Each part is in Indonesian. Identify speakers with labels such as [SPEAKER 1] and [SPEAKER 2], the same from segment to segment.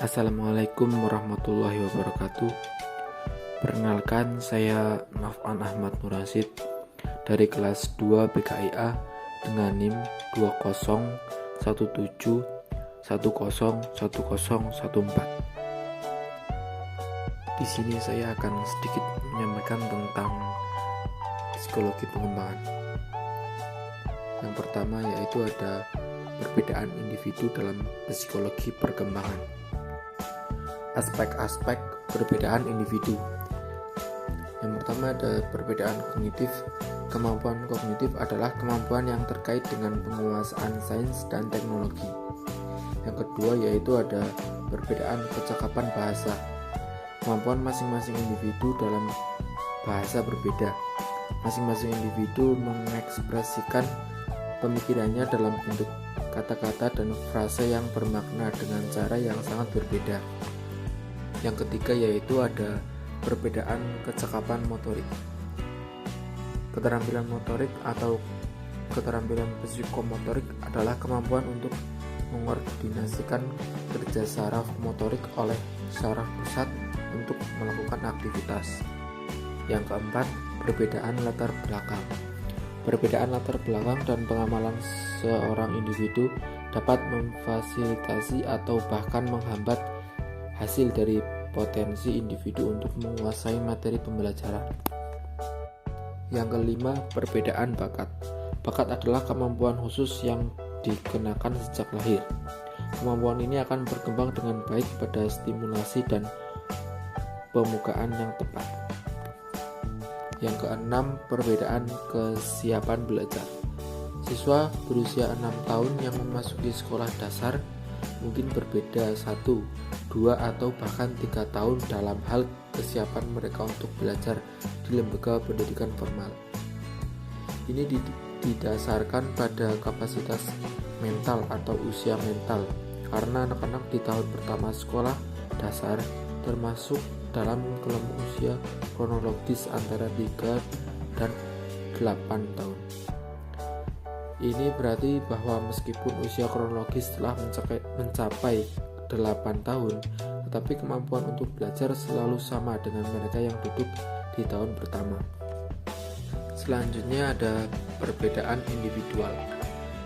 [SPEAKER 1] Assalamualaikum warahmatullahi wabarakatuh. Perkenalkan, saya Naf'an Ahmad Nurasid dari kelas 2 BKIA dengan NIM 2017101014. Di sini saya akan sedikit menyampaikan tentang psikologi pengembangan. Yang pertama yaitu ada perbedaan individu dalam psikologi perkembangan. Aspek-aspek perbedaan individu. Yang pertama ada perbedaan kognitif. Kemampuan kognitif adalah kemampuan yang terkait dengan penguasaan sains dan teknologi. Yang kedua yaitu ada perbedaan kecakapan bahasa. Kemampuan masing-masing individu dalam bahasa berbeda. Masing-masing individu mengekspresikan pemikirannya dalam bentuk kata-kata dan frase yang bermakna dengan cara yang sangat berbeda. Yang ketiga yaitu ada perbedaan kecakapan motorik. Keterampilan motorik atau keterampilan psikomotorik adalah kemampuan untuk mengkoordinasikan kerja saraf motorik oleh saraf pusat untuk melakukan aktivitas. Yang keempat, perbedaan latar belakang. Perbedaan latar belakang dan pengamalan seorang individu dapat memfasilitasi atau bahkan menghambat hasil dari potensi individu untuk menguasai materi pembelajaran. Yang kelima, perbedaan bakat. Bakat adalah kemampuan khusus yang dikenakan sejak lahir. Kemampuan ini akan berkembang dengan baik pada stimulasi dan pemukaan yang tepat. Yang keenam, perbedaan kesiapan belajar. Siswa berusia 6 tahun yang memasuki sekolah dasar mungkin berbeda 1, 2, atau bahkan 3 tahun dalam hal kesiapan mereka untuk belajar di lembaga pendidikan formal. Ini didasarkan pada kapasitas mental atau usia mental, karena anak-anak di tahun pertama sekolah dasar termasuk dalam kelompok usia kronologis antara 3 dan 8 tahun. Ini berarti bahwa meskipun usia kronologis telah mencapai 8 tahun, tetapi kemampuan untuk belajar selalu sama dengan mereka yang duduk di tahun pertama. Selanjutnya ada perbedaan individual.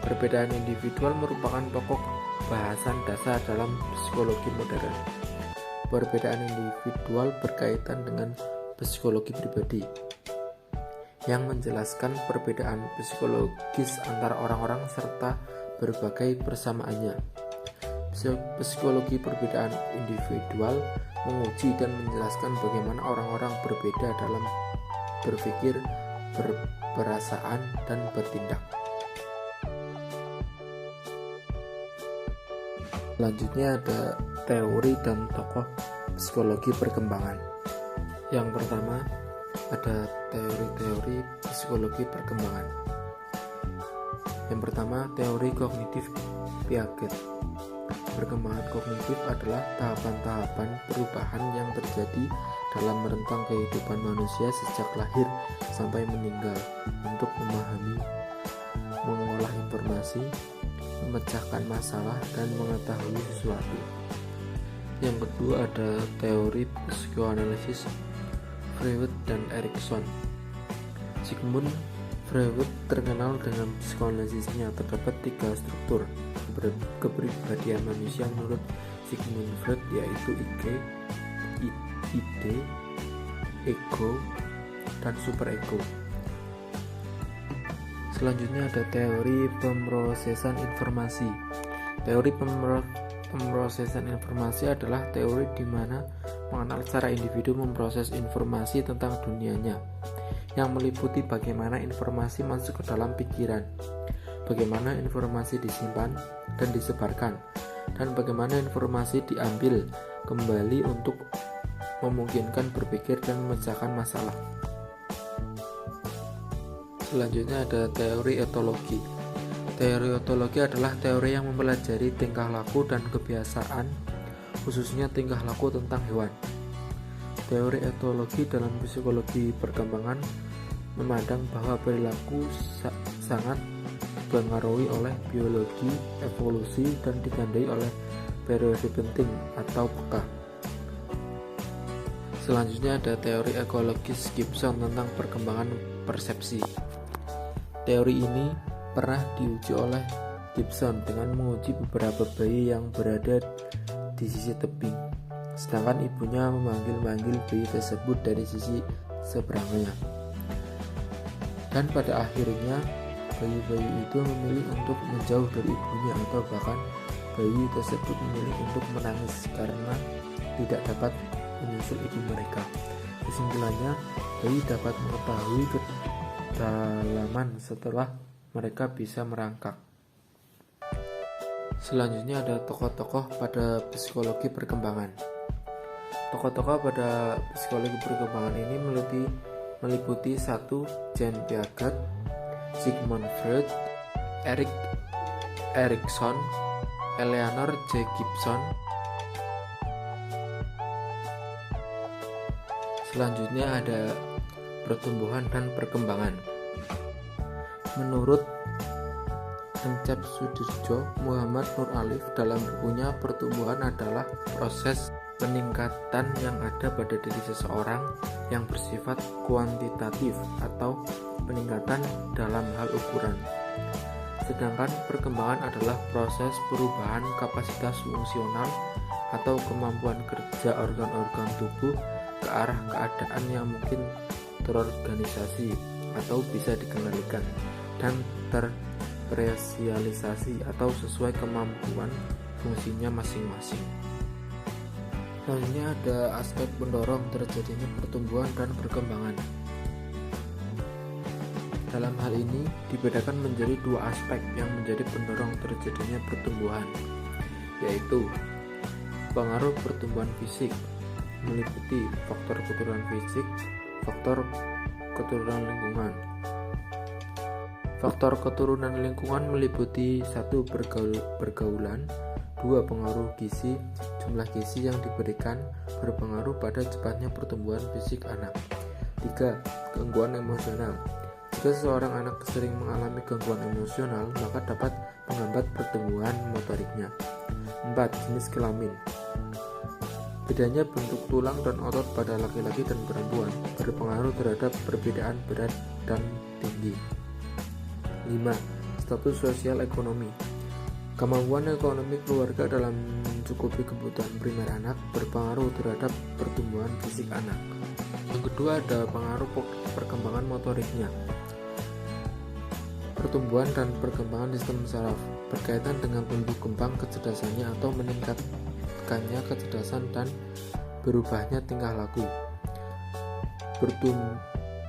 [SPEAKER 1] Perbedaan individual merupakan pokok bahasan dasar dalam psikologi modern. Perbedaan individual berkaitan dengan psikologi pribadi yang menjelaskan perbedaan psikologis antara orang-orang serta berbagai persamaannya. Psikologi perbedaan individual menguji dan menjelaskan bagaimana orang-orang berbeda dalam berpikir, berperasaan, dan bertindak. Selanjutnya ada teori dan tokoh psikologi perkembangan. Yang pertama ada teori-teori psikologi perkembangan. Yang pertama, teori kognitif Piaget. Perkembangan kognitif adalah tahapan-tahapan perubahan yang terjadi dalam rentang kehidupan manusia sejak lahir sampai meninggal untuk memahami, mengolah informasi, memecahkan masalah, dan mengetahui sesuatu. Yang kedua ada teori psikoanalisis Freud dan Erikson. Sigmund Freud terkenal dengan psikoanalisisnya. Terdapat 3 struktur kepribadian manusia menurut Sigmund Freud, yaitu ide, ego, dan superego. Selanjutnya ada teori pemrosesan informasi. Teori pemrosesan informasi adalah teori di mana mengenal cara individu memproses informasi tentang dunianya, yang meliputi bagaimana informasi masuk ke dalam pikiran, bagaimana informasi disimpan dan disebarkan, dan bagaimana informasi diambil kembali untuk memungkinkan berpikir dan memecahkan masalah. Selanjutnya ada teori etologi. Teori etologi adalah teori yang mempelajari tingkah laku dan kebiasaan, khususnya tingkah laku tentang hewan. Teori etologi dalam psikologi perkembangan memandang bahwa perilaku sangat dipengaruhi oleh biologi, evolusi, dan ditandai oleh periode penting atau peka. Selanjutnya ada teori ekologis Gibson tentang perkembangan persepsi. Teori ini pernah diuji oleh Gibson dengan menguji beberapa bayi yang berada di sisi tebing, sedangkan ibunya memanggil-manggil bayi tersebut dari sisi seberangnya. Dan pada akhirnya bayi-bayi itu memilih untuk menjauh dari ibunya, atau bahkan bayi tersebut memilih untuk menangis karena tidak dapat menyusul ibu mereka. Kesimpulannya, bayi dapat mengetahui kedalaman setelah mereka bisa merangkak. Selanjutnya ada tokoh-tokoh pada psikologi perkembangan. Tokoh-tokoh pada psikologi perkembangan ini meliputi 1. Jean Piaget, Sigmund Freud, Erik Erikson, Eleanor J. Gibson. Selanjutnya ada pertumbuhan dan perkembangan. Menurut Encep Sudirjo, Muhammad Nur Alif dalam bukunya Pertumbuhan adalah proses peningkatan yang ada pada diri seseorang yang bersifat kuantitatif atau peningkatan dalam hal ukuran. Sedangkan perkembangan adalah proses perubahan kapasitas fungsional atau kemampuan kerja organ-organ tubuh ke arah keadaan yang mungkin terorganisasi atau bisa dikendalikan dan terspesialisasi atau sesuai kemampuan fungsinya masing-masing. Selanjutnya ada aspek pendorong terjadinya pertumbuhan dan perkembangan. Dalam hal ini dibedakan menjadi 2 aspek yang menjadi pendorong terjadinya pertumbuhan, yaitu pengaruh pertumbuhan fisik, meliputi faktor keturunan fisik, faktor keturunan lingkungan. Faktor keturunan lingkungan meliputi 1. Pergaulan, 2. Pengaruh gizi. Jumlah gizi yang diberikan berpengaruh pada cepatnya pertumbuhan fisik anak. 3. Gangguan emosional. Jika seorang anak sering mengalami gangguan emosional, maka dapat menghambat pertumbuhan motoriknya. 4. Jenis kelamin. Bedanya bentuk tulang dan otot pada laki-laki dan perempuan berpengaruh terhadap perbedaan berat dan tinggi. 5. Status sosial ekonomi. Kemampuan ekonomi keluarga dalam mencukupi kebutuhan primer anak berpengaruh terhadap pertumbuhan fisik anak. Yang kedua ada pengaruh perkembangan motoriknya. Pertumbuhan dan perkembangan sistem saraf berkaitan dengan tumbuh kembang kecerdasannya atau meningkatkannya kecerdasan dan berubahnya tingkah laku.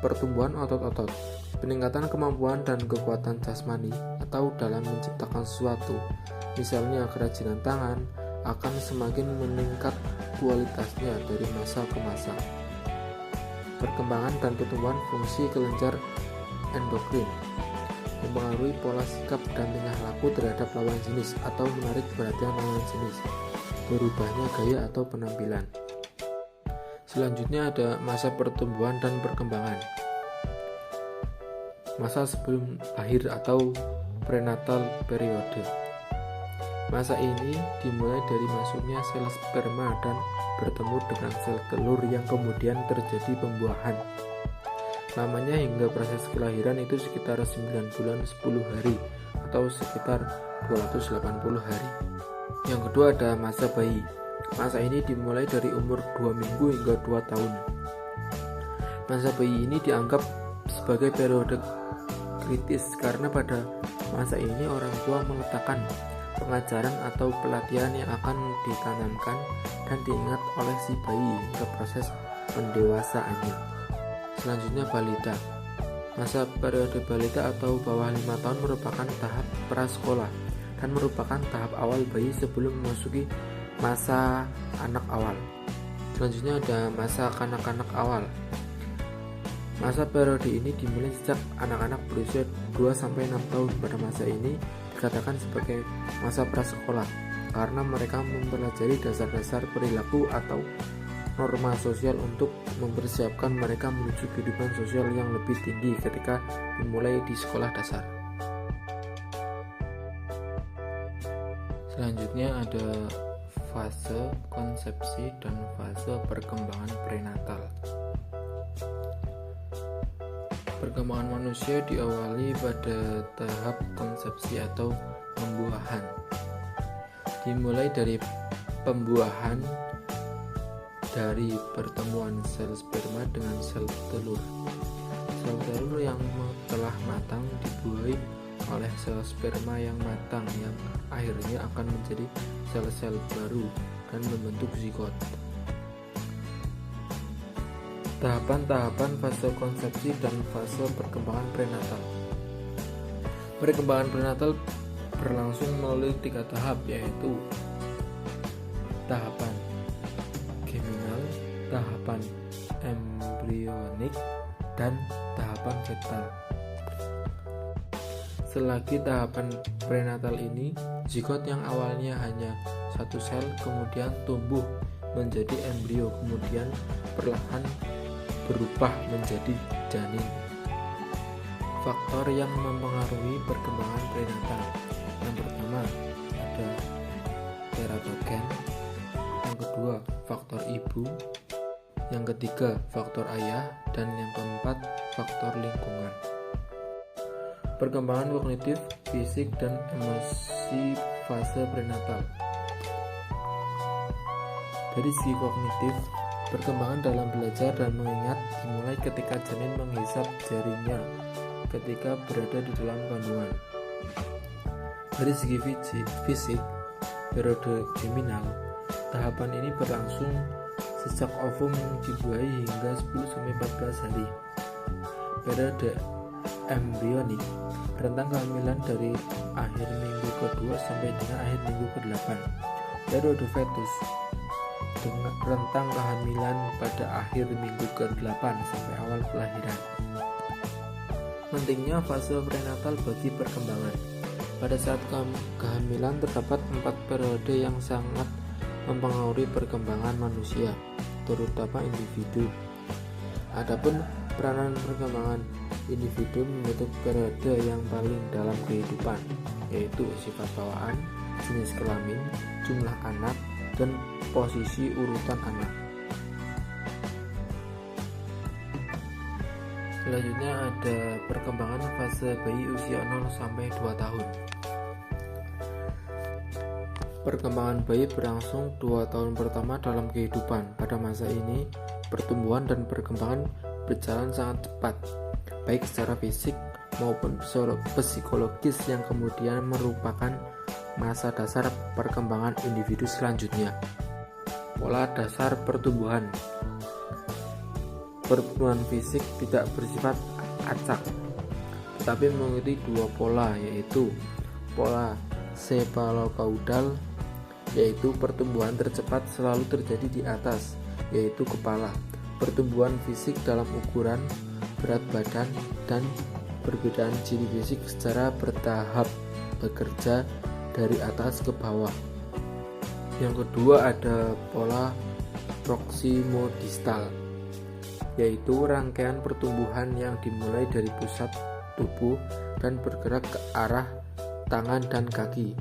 [SPEAKER 1] Pertumbuhan otot-otot, peningkatan kemampuan dan kekuatan jasmani atau dalam menciptakan sesuatu, misalnya kerajinan tangan, akan semakin meningkat kualitasnya dari masa ke masa. Perkembangan dan pertumbuhan fungsi kelenjar endokrin mempengaruhi pola sikap dan tingkah laku terhadap lawan jenis atau menarik perhatian lawan jenis, berubahnya gaya atau penampilan. Selanjutnya ada masa pertumbuhan dan perkembangan. Masa sebelum lahir atau prenatal periode. Masa ini dimulai dari masuknya sel sperma dan bertemu dengan sel telur yang kemudian terjadi pembuahan. Lamanya hingga proses kelahiran itu sekitar 9 bulan 10 hari atau sekitar 280 hari. Yang kedua ada masa bayi. Masa ini dimulai dari umur 2 minggu hingga 2 tahun. Masa bayi ini dianggap sebagai periode kritis karena pada masa ini orang tua meletakkan pengajaran atau pelatihan yang akan ditanamkan dan diingat oleh si bayi hingga proses pendewasaannya. Selanjutnya balita. Masa periode balita atau bawah 5 tahun merupakan tahap prasekolah dan merupakan tahap awal bayi sebelum memasuki masa anak awal. Selanjutnya ada masa kanak-kanak awal. Masa periode ini dimulai sejak anak-anak berusia 2-6 tahun. Pada masa ini dikatakan sebagai masa prasekolah karena mereka mempelajari dasar-dasar perilaku atau norma sosial untuk mempersiapkan mereka menuju kehidupan sosial yang lebih tinggi ketika memulai di sekolah dasar. Selanjutnya ada fase konsepsi dan fase perkembangan prenatal. Perkembangan manusia diawali pada tahap konsepsi atau pembuahan. Dimulai dari pembuahan dari pertemuan sel sperma dengan sel telur. Sel telur yang telah matang dibuahi oleh sel sperma yang matang yang akhirnya akan menjadi sel-sel baru dan membentuk zigot. Tahapan-tahapan fase konsepsi dan fase perkembangan prenatal. Perkembangan prenatal berlangsung melalui 3 tahap, yaitu tahapan geminal, tahapan embrionik, dan tahapan fetal. Selagi tahapan prenatal ini, zigot yang awalnya hanya satu sel kemudian tumbuh menjadi embrio, kemudian perlahan berubah menjadi janin. Faktor yang mempengaruhi perkembangan prenatal. Yang pertama ada teratogen, yang kedua faktor ibu, yang ketiga faktor ayah, dan yang keempat faktor lingkungan. Perkembangan kognitif, fisik, dan emosi fase prenatal. Dari segi kognitif, perkembangan dalam belajar dan mengingat dimulai ketika janin menghisap jarinya ketika berada di dalam kandungan. Dari segi fisik, periode geminal, tahapan ini berlangsung sejak ovum dibuahi hingga 10-14 hari. Periode embrionik, rentang kehamilan dari akhir minggu ke-2 sampai dengan akhir minggu ke-8. Periode fetus, dengan rentang kehamilan pada akhir minggu ke-8 sampai awal kelahiran. Pentingnya fase prenatal bagi perkembangan. Pada saat kehamilan terdapat 4 periode yang sangat mempengaruhi perkembangan manusia, terutama individu. Adapun peranan perkembangan individu membentuk periode yang paling dalam kehidupan, yaitu sifat bawaan, jenis kelamin, jumlah anak, dan posisi urutan anak. Selanjutnya ada perkembangan fase bayi usia 0 sampai 2 tahun. Perkembangan bayi berlangsung 2 tahun pertama dalam kehidupan. Pada masa ini, pertumbuhan dan perkembangan berjalan sangat cepat, baik secara fisik maupun psikologis, yang kemudian merupakan masa dasar perkembangan individu selanjutnya. Pola dasar pertumbuhan. Pertumbuhan fisik tidak bersifat acak, tetapi mengikuti 2 pola, yaitu pola cephalocaudal, yaitu pertumbuhan tercepat selalu terjadi di atas, yaitu kepala. Pertumbuhan fisik dalam ukuran, berat badan, dan perbedaan ciri fisik secara bertahap bekerja dari atas ke bawah. Yang kedua ada pola proximodistal, yaitu rangkaian pertumbuhan yang dimulai dari pusat tubuh dan bergerak ke arah tangan dan kaki.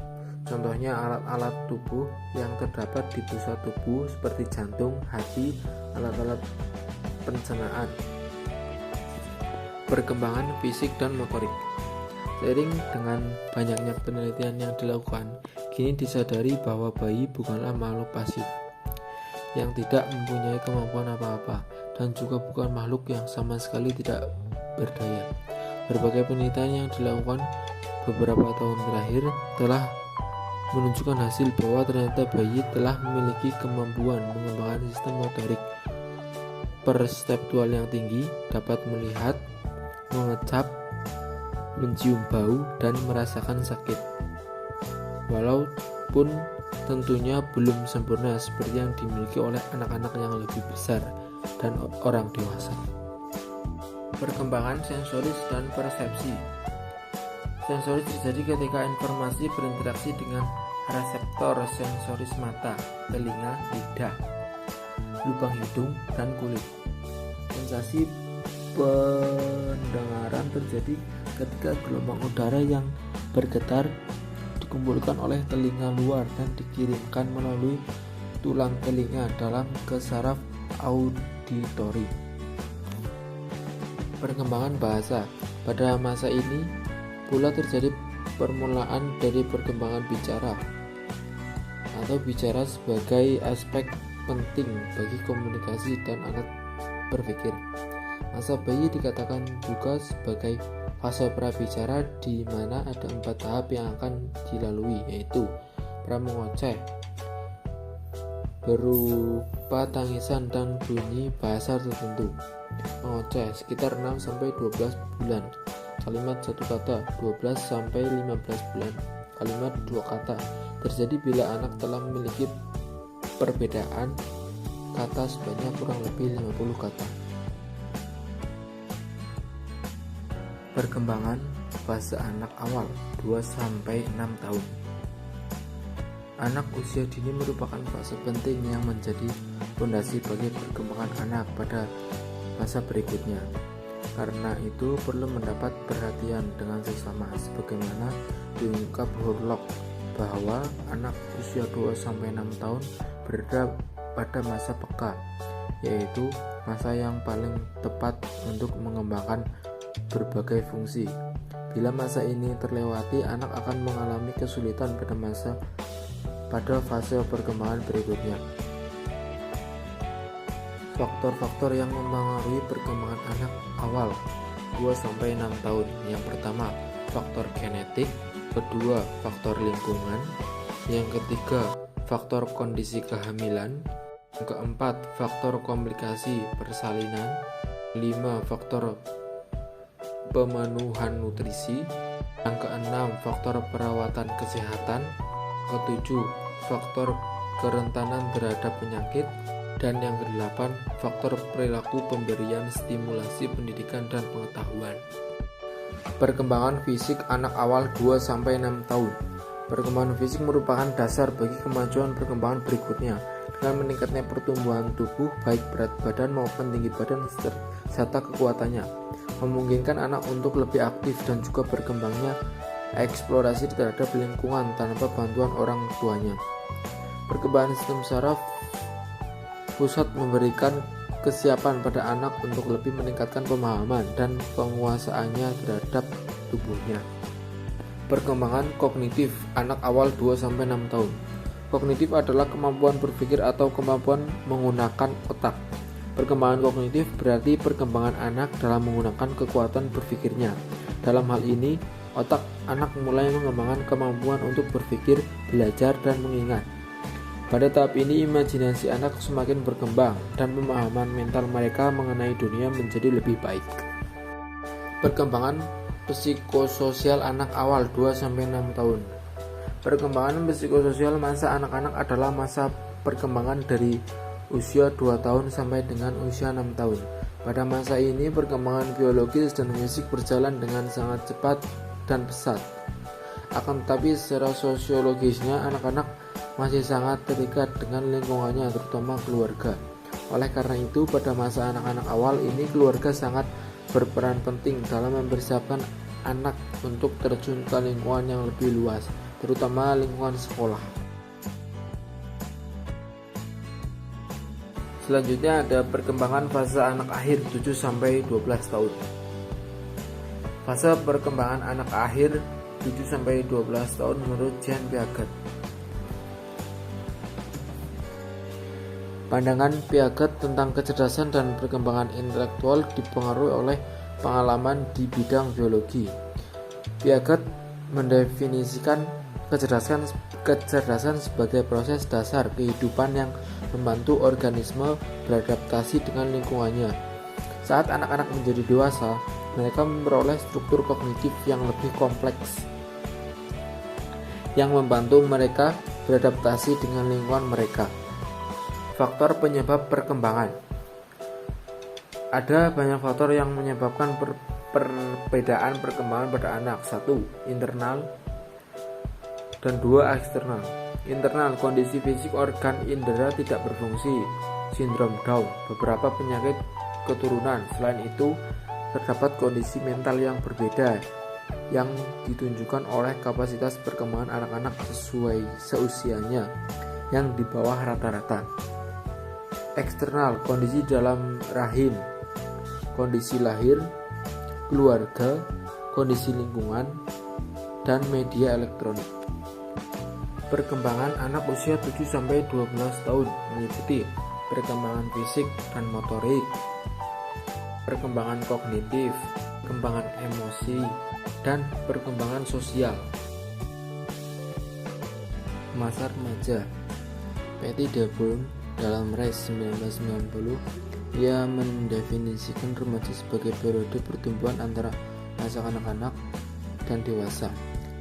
[SPEAKER 1] Contohnya alat-alat tubuh yang terdapat di pusat tubuh seperti jantung, hati, alat-alat pencernaan. Perkembangan fisik dan motorik. Seiring dengan banyaknya penelitian yang dilakukan, kini disadari bahwa bayi bukanlah makhluk pasif yang tidak mempunyai kemampuan apa-apa, dan juga bukan makhluk yang sama sekali tidak berdaya. Berbagai penelitian yang dilakukan beberapa tahun terakhir telah menunjukkan hasil bahwa ternyata bayi telah memiliki kemampuan mengembangkan sistem motorik perseptual yang tinggi, dapat melihat, mengecap, mencium bau, dan merasakan sakit. Walaupun tentunya belum sempurna seperti yang dimiliki oleh anak-anak yang lebih besar dan orang dewasa. Perkembangan sensoris dan persepsi. Sensoris terjadi ketika informasi berinteraksi dengan reseptor sensoris mata, telinga, lidah, lubang hidung, dan kulit. Sensasi pendengaran terjadi ketika gelombang udara yang bergetar dikumpulkan oleh telinga luar dan dikirimkan melalui tulang telinga dalam ke saraf auditori. Perkembangan bahasa. Pada masa ini pula terjadi permulaan dari perkembangan bicara atau bicara sebagai aspek penting bagi komunikasi dan alat berpikir. Masa bayi dikatakan juga sebagai fase prabicara, di mana ada 4 tahap yang akan dilalui, yaitu pramengoceh berupa tangisan dan bunyi bahasa tertentu. Mengoceh sekitar 6-12 bulan, kalimat 1 kata, 12-15 bulan, kalimat 2 kata. Terjadi bila anak telah memiliki perbedaan kata sebanyak kurang lebih 50 kata. Perkembangan fase anak awal 2-6 tahun. Anak usia dini merupakan fase penting yang menjadi fondasi bagi perkembangan anak pada masa berikutnya. Karena itu perlu mendapat perhatian dengan sesama, sebagaimana diungkap Hurlock bahwa anak usia 2-6 tahun berada pada masa peka, yaitu masa yang paling tepat untuk mengembangkan berbagai fungsi. Bila masa ini terlewati, anak akan mengalami kesulitan pada fase perkembangan berikutnya. Faktor-faktor yang mempengaruhi perkembangan anak awal 2-6 tahun. Yang pertama, faktor genetik. Kedua, faktor lingkungan. Yang ketiga, faktor kondisi kehamilan. Yang keempat, faktor komplikasi persalinan. 5, faktor pemenuhan nutrisi. Yang keenam, faktor perawatan kesehatan. Ketujuh, faktor kerentanan terhadap penyakit. Dan yang kedelapan, faktor perilaku pemberian stimulasi pendidikan dan pengetahuan. Perkembangan fisik anak awal 2-6 tahun. Perkembangan fisik merupakan dasar bagi kemajuan perkembangan berikutnya. Dengan meningkatnya pertumbuhan tubuh, baik berat badan maupun tinggi badan serta kekuatannya, memungkinkan anak untuk lebih aktif dan juga berkembangnya eksplorasi terhadap lingkungan tanpa bantuan orang tuanya. Perkembangan sistem saraf pusat memberikan kesiapan pada anak untuk lebih meningkatkan pemahaman dan penguasaannya terhadap tubuhnya. Perkembangan kognitif anak awal 2-6 tahun. Kognitif adalah kemampuan berpikir atau kemampuan menggunakan otak. Perkembangan kognitif berarti perkembangan anak dalam menggunakan kekuatan berpikirnya. Dalam hal ini, otak anak mulai mengembangkan kemampuan untuk berpikir, belajar, dan mengingat. Pada tahap ini, imajinasi anak semakin berkembang dan pemahaman mental mereka mengenai dunia menjadi lebih baik. Perkembangan psikososial anak awal 2-6 tahun. Perkembangan psikososial masa anak-anak adalah masa perkembangan dari usia 2 tahun sampai dengan usia 6 tahun. Pada masa ini, perkembangan biologis dan fisik berjalan dengan sangat cepat dan pesat. Akan tetapi secara sosiologisnya, anak-anak masih sangat terikat dengan lingkungannya, terutama keluarga. Oleh karena itu, pada masa anak-anak awal ini, keluarga sangat berperan penting dalam mempersiapkan anak untuk terjun ke lingkungan yang lebih luas, terutama lingkungan sekolah. Selanjutnya ada perkembangan fase anak akhir 7-12 tahun. Fase perkembangan anak akhir 7-12 tahun menurut Jean Piaget. Pandangan Piaget tentang kecerdasan dan perkembangan intelektual dipengaruhi oleh pengalaman di bidang biologi. Piaget mendefinisikan kecerdasan sebagai proses dasar kehidupan yang membantu organisme beradaptasi dengan lingkungannya. Saat anak-anak menjadi dewasa, mereka memperoleh struktur kognitif yang lebih kompleks yang membantu mereka beradaptasi dengan lingkungan mereka. Faktor penyebab perkembangan. Ada banyak faktor yang menyebabkan perbedaan perkembangan pada anak. 1. Internal dan 2. Eksternal. Internal, kondisi fisik organ indera tidak berfungsi, sindrom Down, beberapa penyakit keturunan. Selain itu, terdapat kondisi mental yang berbeda yang ditunjukkan oleh kapasitas perkembangan anak-anak sesuai seusianya. yang di bawah rata-rata. Eksternal, kondisi dalam rahim, kondisi lahir, keluarga, kondisi lingkungan, dan media elektronik. Perkembangan anak usia 7-12 tahun meliputi perkembangan fisik dan motorik, perkembangan kognitif, perkembangan emosi, dan perkembangan sosial. Masa remaja. P.T. Dearborn dalam Rise 1990, ia mendefinisikan remaja sebagai periode pertumbuhan antara masa kanak-kanak dan dewasa.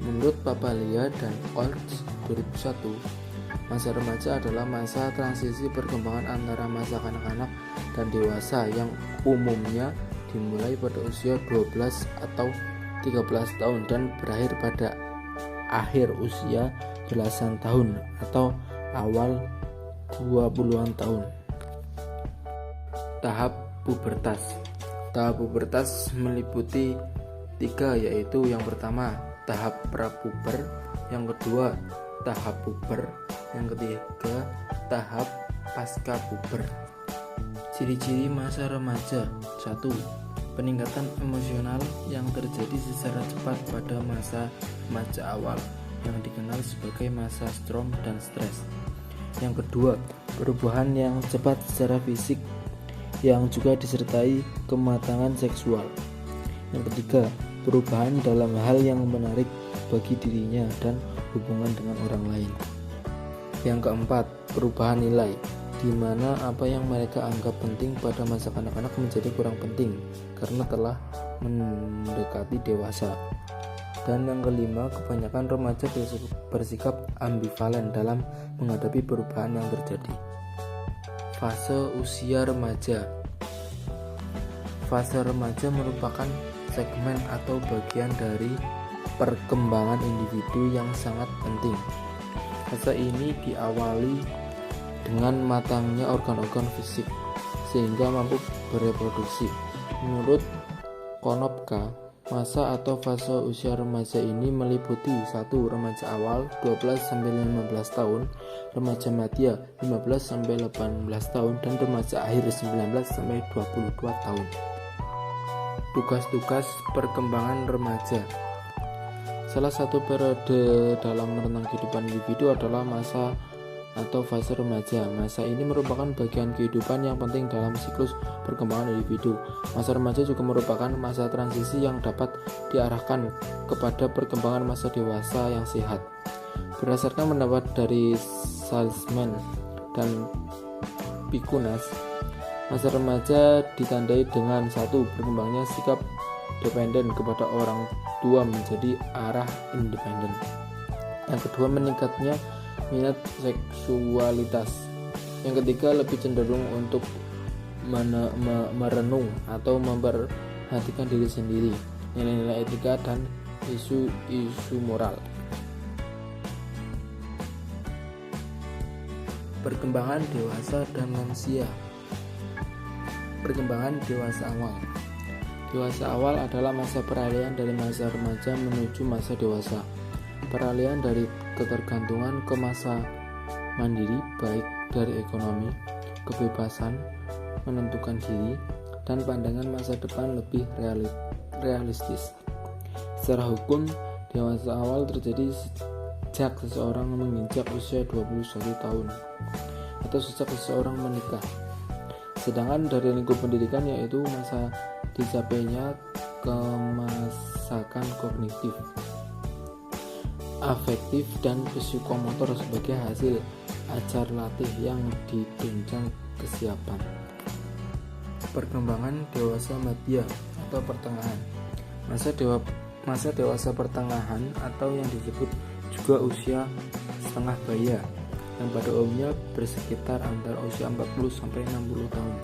[SPEAKER 1] Menurut Papalia dan Olds 2001, masa remaja adalah masa transisi perkembangan antara masa kanak-kanak dan dewasa yang umumnya dimulai pada usia 12 atau 13 tahun dan berakhir pada akhir usia belasan tahun atau awal 20-an tahun. Tahap pubertas. Tahap pubertas meliputi 3, yaitu yang pertama tahap prapuber, yang kedua tahap puber, yang ketiga tahap pasca puber. Ciri-ciri masa remaja. 1. Peningkatan emosional yang terjadi secara cepat pada masa remaja awal yang dikenal sebagai masa storm dan stres. Yang kedua, perubahan yang cepat secara fisik yang juga disertai kematangan seksual. Yang ketiga, perubahan dalam hal yang menarik bagi dirinya dan hubungan dengan orang lain. Yang keempat, perubahan nilai, di mana apa yang mereka anggap penting pada masa kanak-kanak menjadi kurang penting karena telah mendekati dewasa. Dan yang kelima, kebanyakan remaja bersikap ambivalen dalam menghadapi perubahan yang terjadi. Fase usia remaja. Fase remaja merupakan segmen atau bagian dari perkembangan individu yang sangat penting. Fase ini diawali dengan matangnya organ-organ fisik sehingga mampu bereproduksi. Menurut Konopka, masa atau fase usia remaja ini meliputi 1. Remaja awal 12-15 tahun, remaja madya 15-18 tahun, dan remaja akhir 19-22 tahun. Tugas-tugas perkembangan remaja. Salah satu periode dalam rentang kehidupan individu adalah masa atau fase remaja. Masa ini merupakan bagian kehidupan yang penting dalam siklus perkembangan individu. Masa remaja juga merupakan masa transisi yang dapat diarahkan kepada perkembangan masa dewasa yang sehat. Berdasarkan pendapat dari Salzman dan Pikunas, masa remaja ditandai dengan 1. Berkembangnya sikap dependen kepada orang tua menjadi arah independen. Yang kedua, meningkatnya minat seksualitas. Yang ketiga, lebih cenderung untuk merenung atau memperhatikan diri sendiri, nilai-nilai etika dan isu-isu moral. Perkembangan dewasa dan lansia. Perkembangan dewasa awal. Dewasa awal adalah masa peralihan dari masa remaja menuju masa dewasa. Peralihan dari ketergantungan ke masa mandiri, baik dari ekonomi, kebebasan menentukan diri, dan pandangan masa depan lebih realistis. Secara hukum, dewasa awal terjadi sejak seseorang menginjak usia 21 tahun atau sejak seseorang menikah. Sedangkan dari lingkup pendidikan, yaitu masa dicapainya kemasakan kognitif, afektif, dan psikomotor sebagai hasil ajar latih yang ditunjang kesiapan. Perkembangan dewasa madya atau pertengahan. Masa dewasa pertengahan atau yang disebut juga usia setengah baya, yang pada umumnya bersekitar antara usia 40-60 tahun,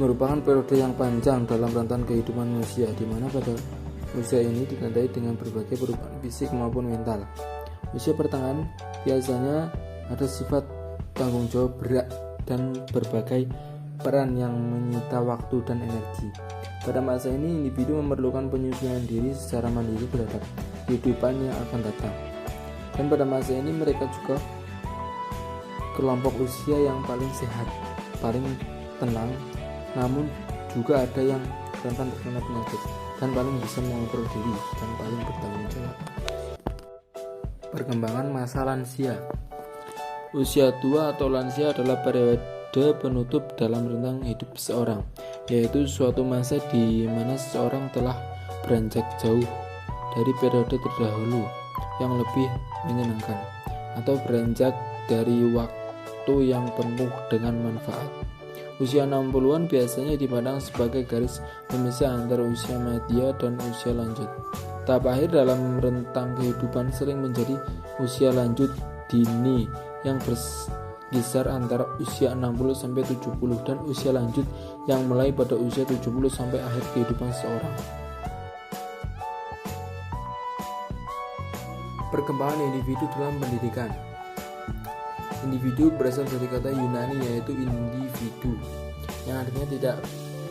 [SPEAKER 1] merupakan periode yang panjang dalam rentan kehidupan manusia, di mana pada usia ini ditandai dengan berbagai perubahan fisik maupun mental. Usia pertengahan biasanya ada sifat tanggung jawab berat dan berbagai peran yang menyita waktu dan energi. Pada masa ini, individu memerlukan penyesuaian diri secara mandiri terhadap kehidupan yang akan datang. Dan pada masa ini mereka juga kelompok usia yang paling sehat, paling tenang, namun juga ada yang rentan terkena penyakit dan paling bisa mengontrol diri dan paling bertanggung jawab. Perkembangan masa lansia. Usia tua atau lansia adalah periode penutup dalam rentang hidup seseorang, yaitu suatu masa di mana seseorang telah beranjak jauh dari periode terdahulu yang lebih menyenangkan, atau beranjak dari waktu yang penuh dengan manfaat. Usia 60-an biasanya dipandang sebagai garis pemisah antara usia media dan usia lanjut. Tahap akhir dalam rentang kehidupan sering menjadi usia lanjut dini yang berkisar antara usia 60-70 dan usia lanjut yang mulai pada usia 70 sampai akhir kehidupan seseorang. Perkembangan individu dalam pendidikan. Individu berasal dari kata Yunani yaitu individu, yang artinya tidak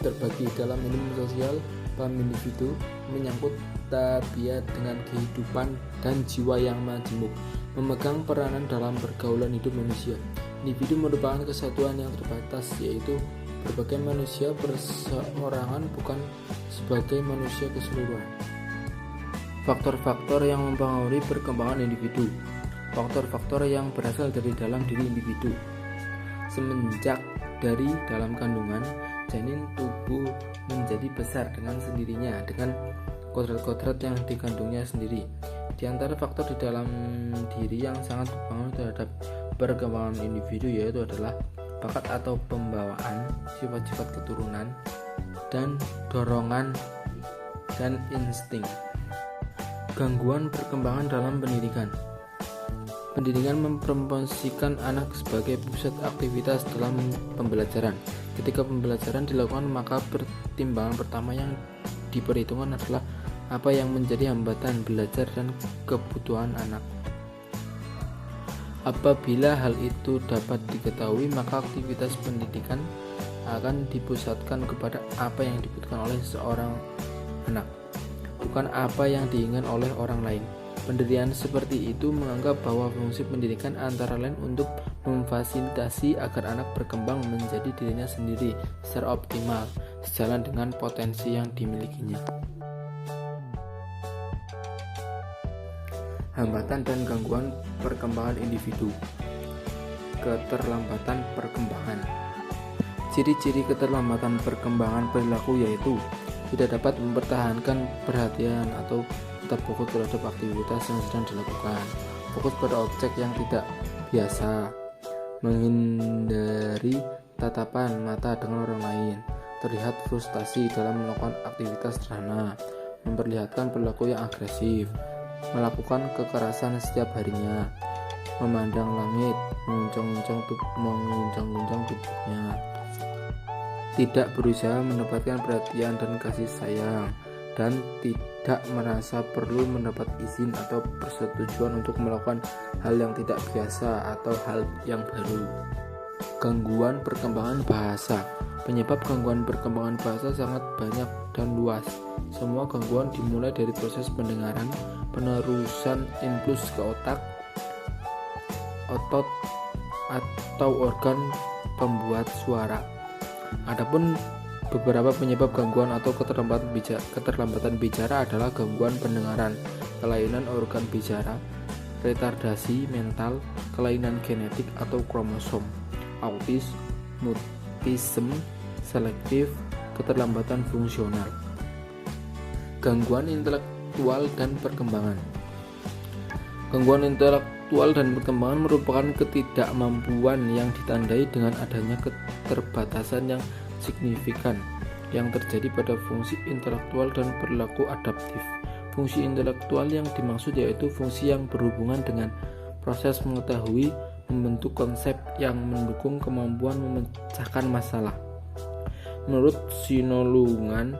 [SPEAKER 1] terbagi. Dalam ilmu sosial, paham individu menyangkut tabiat dengan kehidupan dan jiwa yang majemuk, memegang peranan dalam pergaulan hidup manusia. Individu merupakan kesatuan yang terbatas, yaitu berbagai manusia perseorangan, bukan sebagai manusia keseluruhan. Faktor-faktor yang mempengaruhi perkembangan individu. Faktor-faktor yang berasal dari dalam diri individu. Semenjak dari dalam kandungan, janin tubuh menjadi besar dengan sendirinya dengan kodrat-kodrat yang dikandungnya sendiri. Di antara faktor di dalam diri yang sangat berpengaruh terhadap perkembangan individu yaitu adalah bakat atau pembawaan, sifat-sifat keturunan, dan dorongan dan insting. Gangguan perkembangan dalam pendidikan. Pendidikan mempromosikan anak sebagai pusat aktivitas dalam pembelajaran. Ketika pembelajaran dilakukan, maka pertimbangan pertama yang diperhitungkan adalah apa yang menjadi hambatan belajar dan kebutuhan anak. Apabila hal itu dapat diketahui, maka aktivitas pendidikan akan dipusatkan kepada apa yang dibutuhkan oleh seorang anak, bukan apa yang diinginkan oleh orang lain. Pendirian seperti itu menganggap bahwa fungsi pendidikan antara lain untuk memfasilitasi agar anak berkembang menjadi dirinya sendiri secara optimal, sejalan dengan potensi yang dimilikinya. Hambatan dan gangguan perkembangan individu. Keterlambatan perkembangan. Ciri-ciri keterlambatan perkembangan perilaku yaitu tidak dapat mempertahankan perhatian atau tetap fokus terhadap aktivitas yang sedang dilakukan, fokus pada objek yang tidak biasa, menghindari tatapan mata dengan orang lain, terlihat frustasi dalam melakukan aktivitas sederhana, memperlihatkan perilaku yang agresif, melakukan kekerasan setiap harinya, memandang langit, menguncang-uncang tubuhnya, tidak berusaha mendapatkan perhatian dan kasih sayang, dan tidak merasa perlu mendapat izin atau persetujuan untuk melakukan hal yang tidak biasa atau hal yang baru. Gangguan perkembangan bahasa. Penyebab gangguan perkembangan bahasa sangat banyak dan luas. Semua gangguan dimulai dari proses pendengaran, penerusan impuls ke otak, otot, atau organ pembuat suara. Adapun beberapa penyebab gangguan atau keterlambatan bicara adalah gangguan pendengaran, kelainan organ bicara, retardasi mental, kelainan genetik atau kromosom, autis, mutisme selektif, keterlambatan fungsional. Gangguan intelektual dan perkembangan. Gangguan intelektual dan perkembangan merupakan ketidakmampuan yang ditandai dengan adanya keterbatasan yang signifikan yang terjadi pada fungsi intelektual dan perilaku adaptif. Fungsi intelektual yang dimaksud yaitu fungsi yang berhubungan dengan proses mengetahui, membentuk konsep yang mendukung kemampuan memecahkan masalah. Menurut Sinolongan,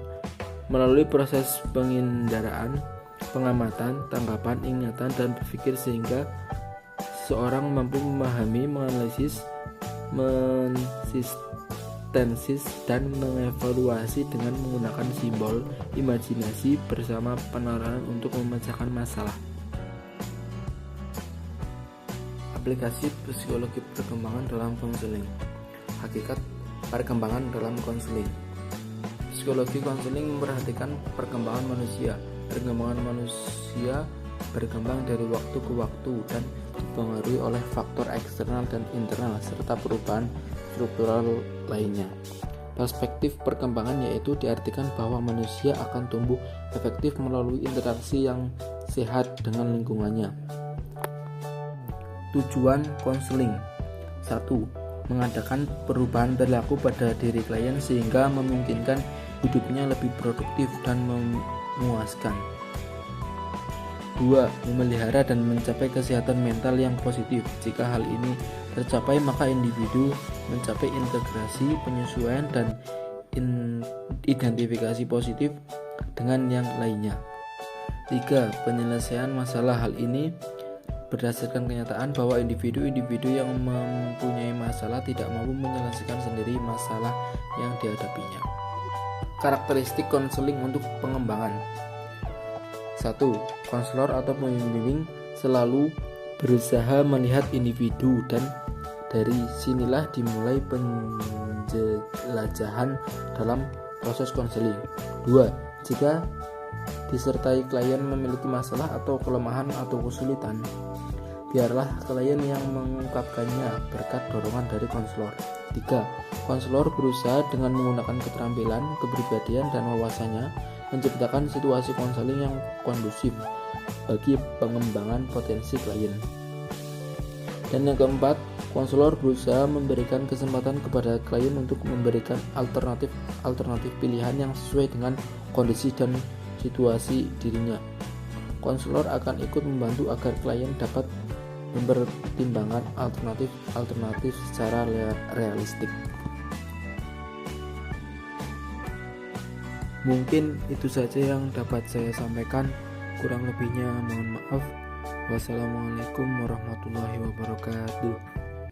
[SPEAKER 1] melalui proses penginderaan, pengamatan, tangkapan, ingatan, dan berpikir sehingga seorang mampu memahami, menganalisis, mensistensis, dan mengevaluasi dengan menggunakan simbol, imajinasi, bersama penerapan untuk memecahkan masalah. Aplikasi psikologi perkembangan dalam konseling. Hakikat perkembangan dalam konseling. Psikologi konseling memperhatikan perkembangan manusia. Perkembangan manusia berkembang dari waktu ke waktu dan dipengaruhi oleh faktor eksternal dan internal serta perubahan struktural lainnya. Perspektif perkembangan yaitu diartikan bahwa manusia akan tumbuh efektif melalui interaksi yang sehat dengan lingkungannya. Tujuan konseling. 1. Mengadakan perubahan perilaku pada diri klien sehingga memungkinkan hidupnya lebih produktif dan memuaskan. 2. Memelihara dan mencapai kesehatan mental yang positif. Jika hal ini tercapai, maka individu mencapai integrasi, penyesuaian, dan identifikasi positif dengan yang lainnya. 3. Penyelesaian masalah. Hal ini berdasarkan kenyataan bahwa individu-individu yang mempunyai masalah tidak mampu menyelesaikan sendiri masalah yang dihadapinya. Karakteristik konseling untuk pengembangan. 1. Konselor atau pembimbing selalu berusaha melihat individu dan dari sinilah dimulai penjelajahan dalam proses konseling. 2. Jika disertai klien memiliki masalah atau kelemahan atau kesulitan, biarlah klien yang mengungkapkannya berkat dorongan dari konselor. 3. Konselor berusaha dengan menggunakan keterampilan, kepribadian, dan wawasannya menciptakan situasi konseling yang kondusif bagi pengembangan potensi klien. Dan yang keempat, konselor berusaha memberikan kesempatan kepada klien untuk memberikan alternatif pilihan yang sesuai dengan kondisi dan situasi dirinya. Konselor akan ikut membantu agar klien dapat mempertimbangkan alternatif secara realistik. Mungkin itu saja yang dapat saya sampaikan, kurang lebihnya mohon maaf. Wassalamualaikum warahmatullahi wabarakatuh.